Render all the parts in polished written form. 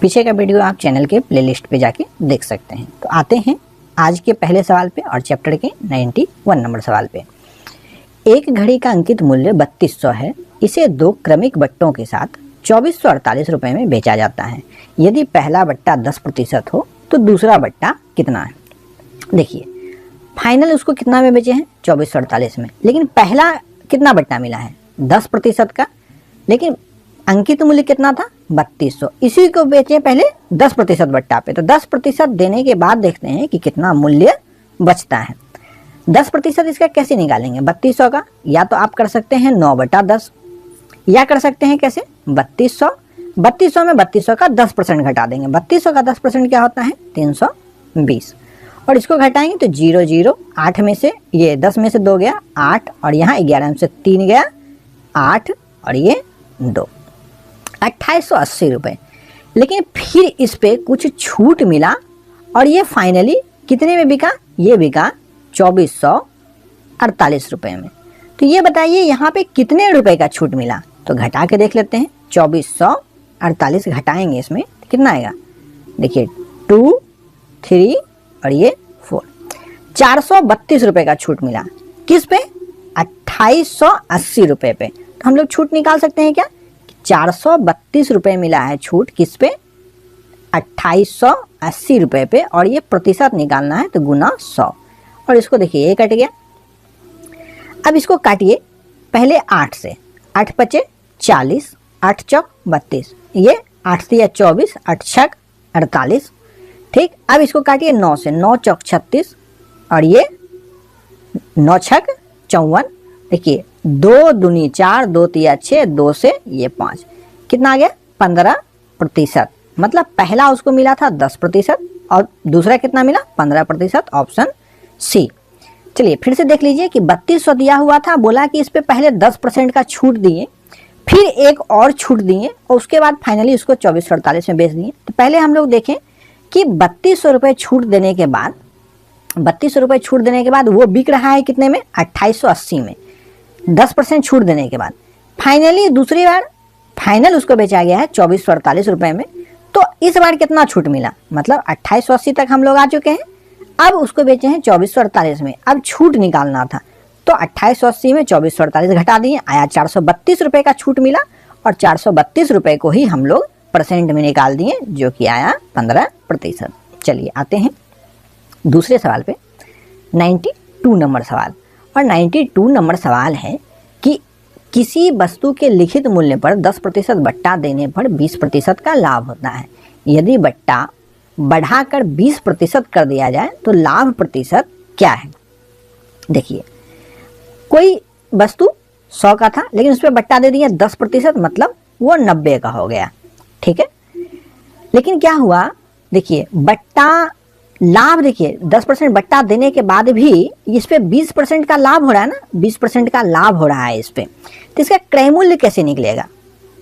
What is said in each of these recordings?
पीछे का वीडियो आप चैनल के प्लेलिस्ट पे जाके देख सकते हैं। तो आते हैं आज के पहले सवाल पे और चैप्टर के 91 नंबर सवाल पे। एक घड़ी का अंकित मूल्य 3200 है। इसे दो क्रमिक बट्टों के साथ 2448 रुपये में बेचा जाता है। यदि पहला बट्टा 10% हो तो दूसरा बट्टा कितना है। देखिए फाइनल उसको कितना में बेचे हैं, 2448 में, लेकिन पहला कितना बट्टा मिला है, 10% का, लेकिन अंकित मूल्य कितना था, 3200। इसी को बेचे पहले 10% बट्टा पे, तो 10% देने के बाद देखते हैं कि कितना मूल्य बचता है। 10% इसका कैसे निकालेंगे 3200 का, या तो आप कर सकते हैं 9/10, या कर सकते हैं कैसे 3200 में 3200 का 10% घटा देंगे। 3200 का 10% क्या होता है 320, और इसको घटाएंगे तो 0 0, 8 में से ये 10 में से 2 गया 8, और यहाँ 11 में से 3 गया 8, और ये 2, 2880 रुपये। लेकिन फिर इस पे कुछ छूट मिला और ये फाइनली कितने में बिका, ये बिका 2448 रुपये में। तो ये बताइए यहाँ पे कितने रुपए का छूट मिला, तो घटा के देख लेते हैं। 2448 घटाएंगे इसमें तो कितना आएगा, देखिए 2 3 और ये 4, 432 रुपये का छूट मिला। किस पे, 2880 रुपये पे। तो हम लोग छूट निकाल सकते हैं क्या, 432 रुपये मिला है छूट, किस पे, 2880 रुपये पे, और ये प्रतिशत निकालना है तो गुना 100, और इसको देखिए ये कट गया। अब इसको काटिए पहले 8 से, 8 पचे 40, 8 चौक 32, ये 8 से 24, 8 छक 48, ठीक। अब इसको काटिए 9 से, 9 चौक 36, और ये 9 छक 54, देखिए 2 दूनी 4, 2 तिया 6, 2 से ये 5, कितना आ गया 15%। मतलब पहला उसको मिला था 10% और दूसरा कितना मिला 15%, ऑप्शन सी। चलिए फिर से देख लीजिए कि 3200 दिया हुआ था, बोला कि इस पे पहले 10% का छूट दिए, फिर एक और छूट दिए, और उसके बाद फाइनली उसको 2448 में बेच दिए। तो पहले हम लोग देखें कि 3200 रुपये छूट देने के बाद, 3200 रुपये छूट देने के बाद वो बिक रहा है कितने में, 2880 में, 10% छूट देने के बाद। फाइनली दूसरी बार फाइनल उसको बेचा गया है 2448 रुपये में। तो इस बार कितना छूट मिला, मतलब 2880 तक हम लोग आ चुके हैं, अब उसको बेचे हैं 2448 में। अब छूट निकालना था, तो 2880 में 2448 घटा दिए, आया 432 रुपये का छूट मिला, और 432 रुपये को ही हम लोग परसेंट में निकाल दिए, जो कि आया 15%। चलिए आते हैं दूसरे सवाल पे, 92 नंबर सवाल। और 92 नंबर सवाल है कि किसी वस्तु के लिखित मूल्य पर 10% बट्टा देने पर 20% का लाभ होता है। यदि बट्टा बढ़ाकर 20% कर दिया जाए तो लाभ प्रतिशत क्या है। देखिए कोई वस्तु 100 का था, लेकिन उस पर बट्टा दे दिया 10%, मतलब वो 90 का हो गया, ठीक है। लेकिन क्या हुआ, देखिए बट्टा लाभ, देखिए 10% बट्टा देने के बाद भी इस पे 20% का लाभ हो रहा है ना, 20% का लाभ हो रहा है इस पे, तो इसका क्रय मूल्य कैसे निकलेगा,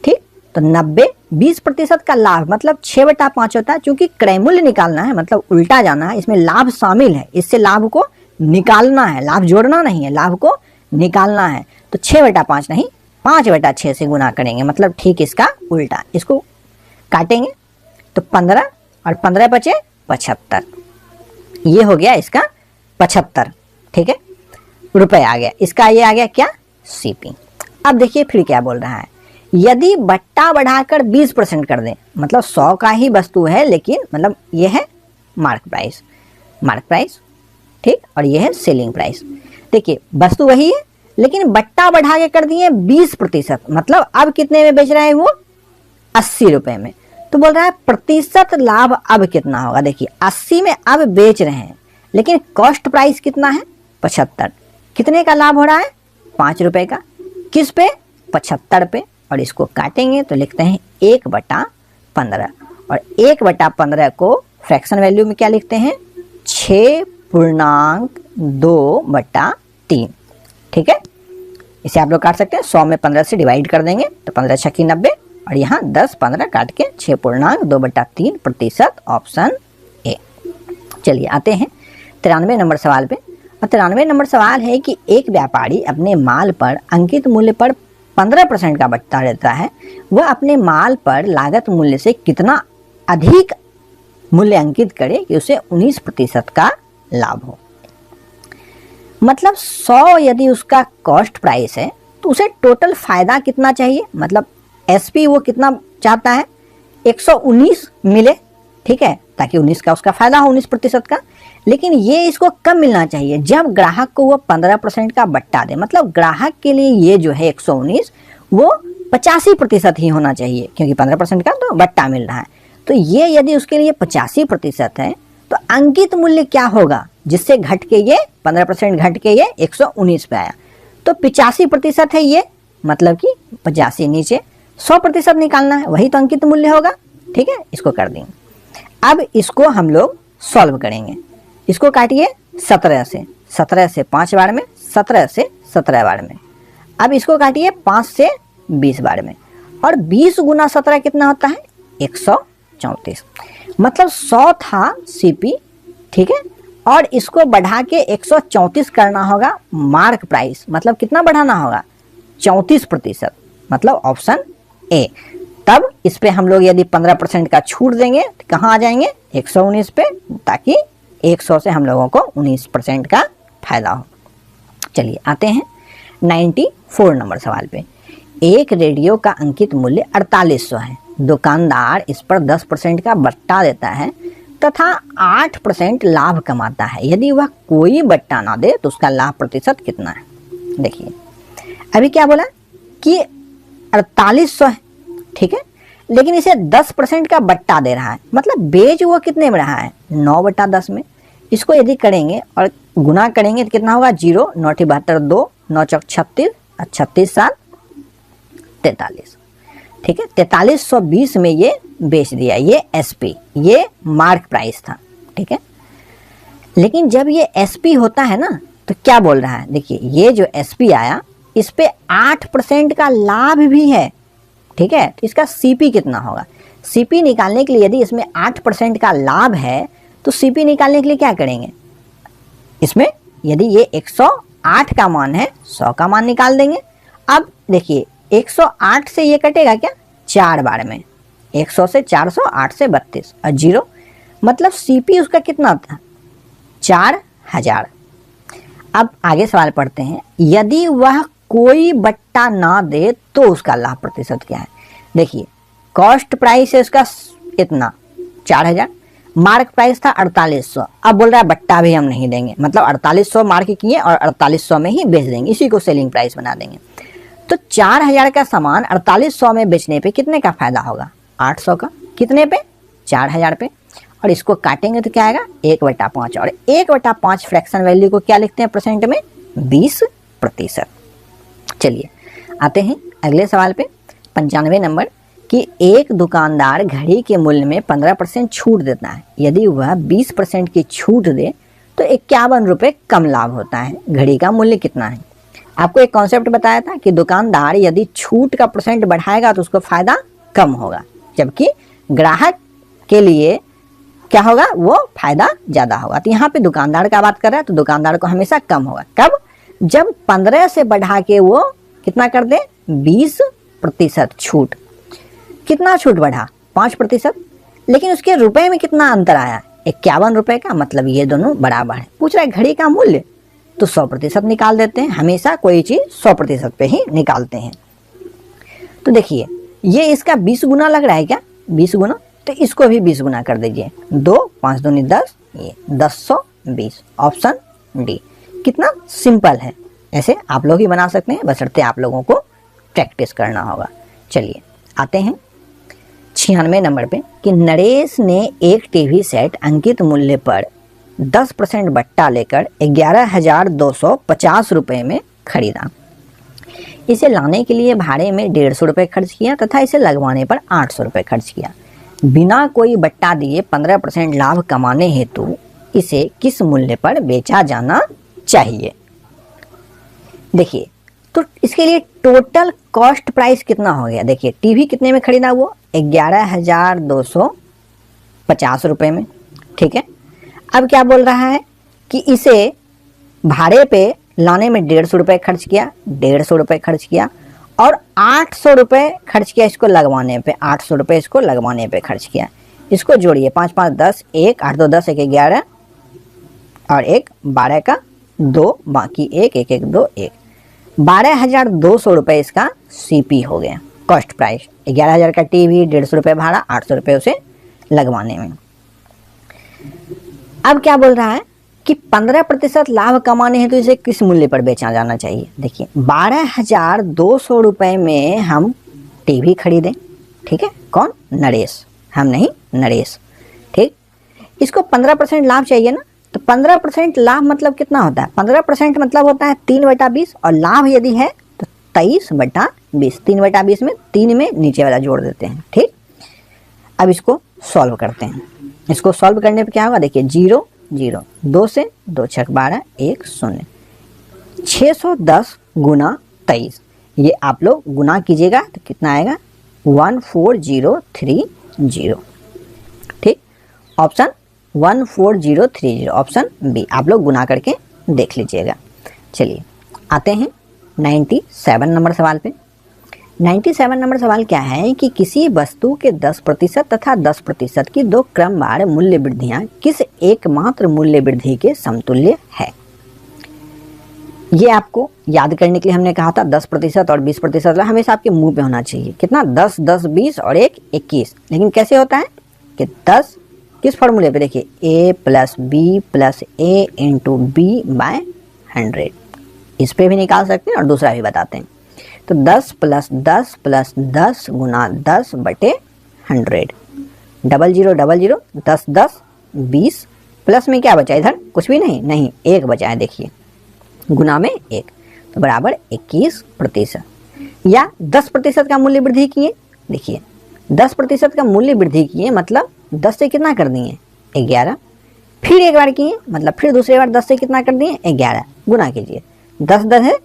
ठीक। तो 90 20% का लाभ मतलब 6/5 होता है, क्योंकि क्रय मूल्य निकालना है मतलब उल्टा जाना है, इसमें लाभ शामिल है, इससे लाभ को निकालना है, लाभ जोड़ना नहीं है, लाभ को निकालना है। तो 6/5 नहीं 5/6 से गुना करेंगे, मतलब ठीक इसका उल्टा। इसको काटेंगे तो 15 और 15 बचे 75, ये हो गया इसका 75, ठीक है, रुपए आ गया। इसका ये आ गया क्या, सीपी। अब देखिए फिर क्या बोल रहा है, यदि बट्टा बढ़ाकर 20% कर दें, मतलब 100 का ही वस्तु है, लेकिन मतलब ये है मार्क प्राइस, ठीक, और ये है सेलिंग प्राइस। देखिए वस्तु वही है, लेकिन बट्टा बढ़ा के कर दिए 20%, मतलब अब कितने में बेच रहे हैं वो 80 रुपए में। तो बोल रहा है प्रतिशत लाभ अब कितना होगा। देखिए 80 में अब बेच रहे हैं, लेकिन कॉस्ट प्राइस कितना है 75, कितने का लाभ हो रहा है 5 रुपए का, किस पे 75 पे। और इसको काटेंगे तो लिखते हैं 1/15, और 1/15 को फ्रैक्शन वैल्यू में क्या लिखते हैं 6.2/3, ठीक है। इसे आप लोग काट सकते हैं, 100 में 15 से डिवाइड कर देंगे तो 15 छक्की 90, और यहाँ 10 15 काट के 6.2/3 प्रतिशत, ऑप्शन ए। चलिए आते हैं 93 नंबर सवाल पे। और 93 नंबर सवाल है कि एक व्यापारी अपने माल पर अंकित मूल्य पर 15% का बट्टा देता है, वह अपने माल पर लागत मूल्य से कितना अधिक मूल्य अंकित करे कि उसे 19% का लाभ हो। मतलब 100 यदि उसका कॉस्ट प्राइस है तो उसे टोटल फायदा कितना चाहिए, मतलब एसपी वो कितना चाहता है, 119 मिले, ठीक है, ताकि 19 का उसका फायदा हो, 19% का। लेकिन ये इसको कम मिलना चाहिए जब ग्राहक को वो 15% का बट्टा दे। मतलब ग्राहक के लिए ये जो है 119 वो 85% ही होना चाहिए, क्योंकि 15% का तो बट्टा मिल रहा है। तो ये यदि उसके लिए 85% है तो अंकित मूल्य क्या होगा, जिससे घट के ये 15% घट के ये 119 पे आया। तो 85% है ये, मतलब कि 85 नीचे 100% निकालना है, वही तो अंकित मूल्य होगा। ठीक है, इसको कर देंगे। अब इसको हम लोग सॉल्व करेंगे। इसको काटिए 17 से, 17 से 5 बार में, 17 से 17 बार में। अब इसको काटिए 5 से 20 बार में, और 20 गुना 17 कितना होता है, 134। मतलब 100 था सीपी, ठीक है, और इसको बढ़ा के 134 करना होगा मार्क प्राइस। मतलब कितना बढ़ाना होगा, 34%, मतलब ऑप्शन ए। तब इस पे हम लोग यदि 15% का छूट देंगे तो कहाँ आ जाएंगे, 119 पे, ताकि 100 से हम लोगों को 19% का फायदा हो। चलिए आते हैं 94 नंबर सवाल पे। एक रेडियो का अंकित मूल्य 4800 है। दुकानदार इस पर 10% का बट्टा देता है तथा 8% लाभ कमाता है। यदि वह कोई बट्टा ना दे तो उसका लाभ प्रतिशत कितना है। देखिए अभी क्या बोला कि 4800 है, ठीक है, लेकिन इसे 10% का बट्टा दे रहा है। मतलब बेच वो कितने में रहा है, 9/10 में। इसको यदि करेंगे और गुना करेंगे तो कितना होगा, 0, 9 72, 2, 9 चौक 36, 36 7 43, ठीक है, 4320 में ये बेच दिया। ये एसपी, ये मार्क प्राइस था, ठीक है। लेकिन जब ये एसपी होता है ना तो क्या बोल रहा है, देखिए ये जो एसपी आया इस पे 8% का लाभ भी है, ठीक है। तो इसका सीपी कितना होगा, सीपी निकालने के लिए यदि इसमें 8% का लाभ है तो सीपी निकालने के लिए क्या करेंगे, इसमें यदि ये 108 का मान है 100 का मान निकाल देंगे। अब देखिए 108 से ये कटेगा क्या, 4 बार में, 100 से 400, 8 से 32 और 0, मतलब सीपी उसका कितना था, 4000। अब आगे सवाल पढ़ते हैं। यदि वह कोई बट्टा ना दे तो उसका लाभ प्रतिशत क्या है। देखिए कॉस्ट प्राइस है उसका इतना 4000, मार्क प्राइस था 4800। अब बोल रहा है बट्टा भी हम नहीं देंगे, मतलब 4800 मार्क किए और 4800 में ही बेच देंगे, इसी को सेलिंग प्राइस बना देंगे। तो 4000 का सामान 4800 में बेचने पे कितने का फायदा होगा, 800 का। कितने पे, 4000 पे। और इसको काटेंगे तो क्या आएगा, 1/5। और 1/5 फ्रैक्शन वैल्यू को क्या लिखते हैं परसेंट में, 20%। चलिए आते हैं अगले सवाल पे, 95 नंबर, कि एक दुकानदार घड़ी के मूल्य में 15% छूट देता है। यदि वह 20% की छूट दे तो 51 रुपये कम लाभ होता है। घड़ी का मूल्य कितना है। आपको एक कॉन्सेप्ट बताया था कि दुकानदार यदि छूट का परसेंट बढ़ाएगा तो उसको फायदा कम होगा, जबकि ग्राहक के लिए क्या होगा, वो फायदा ज्यादा होगा। तो यहाँ पे दुकानदार का बात कर रहा है तो दुकानदार को हमेशा कम होगा। कब, जब 15 से बढ़ा के वो कितना कर दे, 20% छूट। कितना छूट बढ़ा, 5%, लेकिन उसके रुपए में कितना अंतर आया, 51 रुपए का। मतलब ये दोनों बराबर है। पूछ रहा है घड़ी का मूल्य, तो 100% निकाल देते हैं। हमेशा कोई चीज 100% पे ही निकालते हैं। तो देखिए ये इसका 20 गुना लग रहा है क्या, 20 गुना, तो इसको भी 20 गुना कर दीजिए। 2 5 दूनी 10, ये 1020, ऑप्शन डी। कितना सिंपल है, ऐसे आप लोग ही बना सकते हैं, बशर्ते आप लोगों को प्रैक्टिस करना होगा। चलिए आते हैं 96 नंबर पे, कि नरेश ने एक टीवी सेट अंकित मूल्य पर 10% बट्टा लेकर 11,250 रुपये में खरीदा। इसे लाने के लिए भाड़े में 150 रुपये खर्च किया तथा इसे लगवाने पर 800 रुपये खर्च किया। बिना कोई बट्टा दिए 15% लाभ कमाने हेतु इसे किस मूल्य पर बेचा जाना चाहिए। देखिए तो इसके लिए टोटल कॉस्ट प्राइस कितना हो गया। देखिए टीवी कितने में खरीदा, वो 11,250 रुपये में, ठीक है। अब क्या बोल रहा है कि इसे भाड़े पे लाने में 150 रुपये खर्च किया, 150 रुपये खर्च किया, और 800 रुपये खर्च किया इसको लगवाने पे, 800 रुपये इसको लगवाने पे खर्च किया। इसको जोड़िए, 5 5 10, 1 8 2 10, 1 11 और 1 12 का 2, बाकी 1 1 1 2 1, 12,200 रुपये इसका सीपी हो गया, कॉस्ट प्राइस। 11,000 का टीवी, 150 रुपये भाड़ा, 800 रुपये उसे लगवाने में। अब क्या बोल रहा है कि 15% लाभ कमाने हैं तो इसे किस मूल्य पर बेचा जाना चाहिए। देखिए 12,200 रुपये में हम टीवी खरीदें, ठीक है, कौन, नरेश, हम नहीं, नरेश, ठीक। इसको 15% लाभ चाहिए ना, तो 15% लाभ मतलब कितना होता है, 15% मतलब होता है 3/20, और लाभ यदि है तो 23/20, 3/20 में 3 में नीचे वाला जोड़ देते हैं, ठीक। अब इसको सॉल्व करते हैं। इसको सॉल्व करने पे क्या होगा, देखिए 0 0, 2 से 2 6 12, 1 0, 610 गुना 23, ये आप लोग गुना कीजिएगा तो कितना आएगा, 14030, ठीक। ऑप्शन 14030, ऑप्शन बी, आप लोग गुना करके देख लीजिएगा। चलिए आते हैं 97 नंबर सवाल पे। 97 नंबर सवाल क्या है कि किसी वस्तु के 10% तथा 10% की 2 क्रमवार मूल्य वृद्धियां किस एकमात्र मूल्य वृद्धि के समतुल्य है। ये आपको याद करने के लिए हमने कहा था 10% और 20% हमेशा आपके मुंह पे होना चाहिए। कितना, 10 10 20 और 1 21। लेकिन कैसे होता है कि 10 किस फॉर्मूले पे, देखिए a + b + a × b / 100, इस पे भी निकाल सकते हैं और दूसरा भी बताते हैं। तो 10 + 10 + 10 गुना 10/100, 00 00, 10 10 20, प्लस में क्या बचा, इधर कुछ भी नहीं 1 बचा है, देखिए गुना में 1, तो बराबर 21%। या 10% का मूल्य वृद्धि किए, देखिए 10% का मूल्य वृद्धि किए मतलब 10 से कितना कर दिए, 11, फिर एक बार किए मतलब फिर दूसरी बार 10 से कितना कर दिए, 11, गुना कीजिए, 10 10 है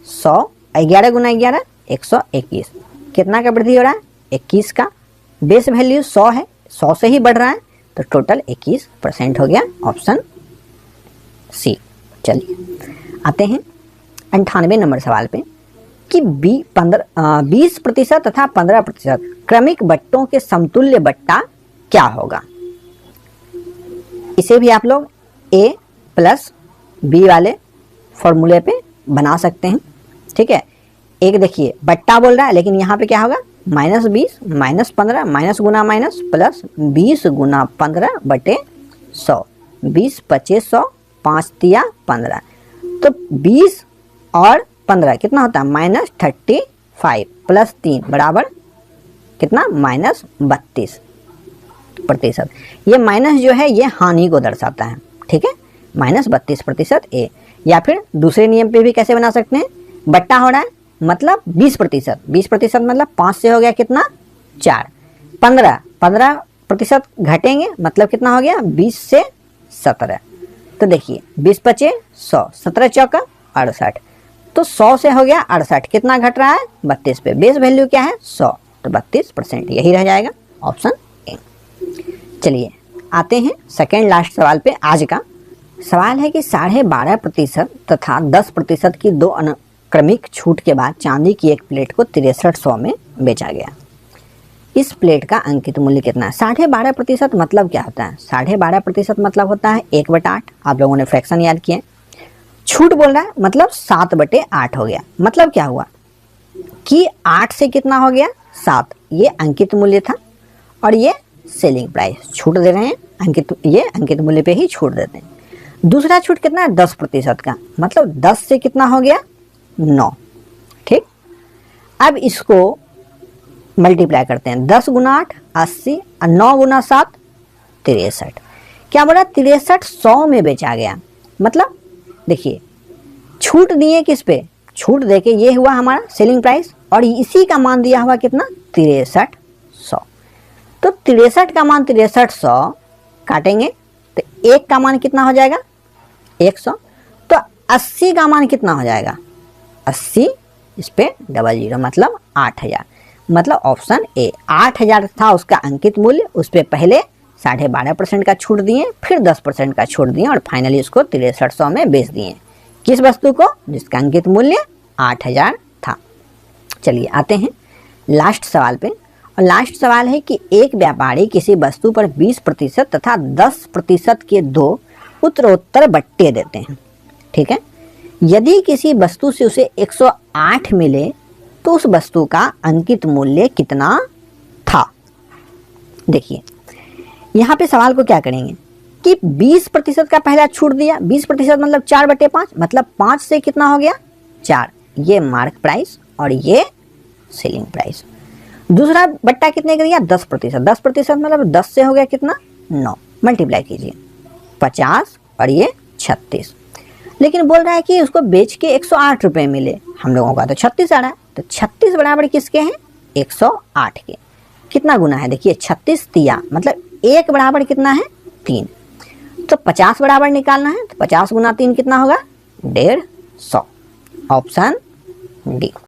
100, 11 गुना 11 121, कितना का वृद्धि हो रहा है, 21 का। बेस वैल्यू 100 है, 100 से ही बढ़ रहा है, तो टोटल 21% हो गया, ऑप्शन सी। चलिए आते हैं 98 नंबर सवाल पे कि 20% तथा 15% क्रमिक बट्टों के समतुल्य बट्टा क्या होगा। इसे भी आप लोग a + b वाले फॉर्मूले पे बना सकते हैं, ठीक है। एक देखिए बट्टा बोल रहा है, लेकिन यहाँ पे क्या होगा, -20 - 15 माइनस गुना माइनस प्लस 20 गुना 15/100, 20 25 100, 5 तिया 15, तो 20 और 15 कितना होता है, -35 प्लस 3 बराबर कितना, -32%। ये माइनस जो है ये हानि को दर्शाता है, ठीक है, -32% ए। या फिर दूसरे नियम पे भी कैसे बना सकते हैं, बट्टा हो रहा है मतलब 20%, 20% मतलब 5 से हो गया कितना, 4, 15% घटेंगे मतलब कितना हो गया, 20 से 17, तो देखिए 20 × 5 = 100, 17 × 4 = 68, तो 100 से हो गया 68, कितना घट रहा है, 32 पे, बेस वैल्यू क्या है 100, तो 32% यही रह जाएगा, ऑप्शन ए। चलिए आते हैं सेकेंड लास्ट सवाल पे। आज का सवाल है कि 12.5% तथा 10% की 2 अनुक्रमिक छूट के बाद चांदी की एक प्लेट को 6300 में बेचा गया। इस प्लेट का अंकित मूल्य कितना है। 12.5% मतलब क्या होता है, 12.5% मतलब होता है 1/8। आप लोगों ने फ्रैक्शन याद किए। छूट बोल रहा है मतलब 7/8 हो गया। मतलब क्या हुआ कि 8 से कितना हो गया, 7, ये अंकित मूल्य था और ये सेलिंग प्राइस, छूट दे रहे हैं अंकित, ये अंकित मूल्य पे ही छूट देते हैं। दूसरा छूट कितना है, 10% का, मतलब 10 से कितना हो गया, 9, ठीक। अब इसको मल्टीप्लाई करते हैं, 10 गुना 8 80 और 9 गुना 7 63। क्या बोला, 6300 में बेचा गया। मतलब देखिए छूट दिए किस पे, छूट देके ये हुआ हमारा सेलिंग प्राइस और इसी का मान दिया हुआ कितना, 6300। तो 63 का मान 6300 काटेंगे तो 1 का मान कितना हो जाएगा, 100, तो 80 का मान कितना हो जाएगा, 80, इस पे 00 मतलब 8000। मतलब ऑप्शन ए, 8000 था उसका अंकित मूल्य, उस पर पहले 12.5% का छूट दिए, फिर 10% का छूट दिए और फाइनली उसको 6300 में बेच दिए। किस वस्तु को, जिसका अंकित मूल्य 8000 था। चलिए आते हैं लास्ट सवाल पे और लास्ट सवाल है कि एक व्यापारी किसी वस्तु पर 20% तथा 10% के 2 उत्तरोत्तर बट्टे देते हैं, ठीक है। यदि किसी वस्तु से उसे 108 मिले तो उस वस्तु का अंकित मूल्य कितना था। देखिए यहाँ पे सवाल को क्या करेंगे कि 20% का पहला छूट दिया, 20% मतलब 4/5, मतलब 5 से कितना हो गया 4, ये मार्क प्राइस और ये सेलिंग प्राइस। दूसरा बट्टा कितने का दिया 10%, 10% मतलब 10 से हो गया कितना 9, मल्टीप्लाई कीजिए 50 और ये 36। लेकिन बोल रहा है कि उसको बेच के 108 रुपये मिले, हम लोगों का तो 36 आ रहा है, तो 36 बराबर किसके हैं 108 के। कितना गुना है देखिए 36 तिया मतलब 1 बराबर कितना है 3, तो 50 बराबर निकालना है, तो 50 गुना 3 कितना होगा 150। Option D.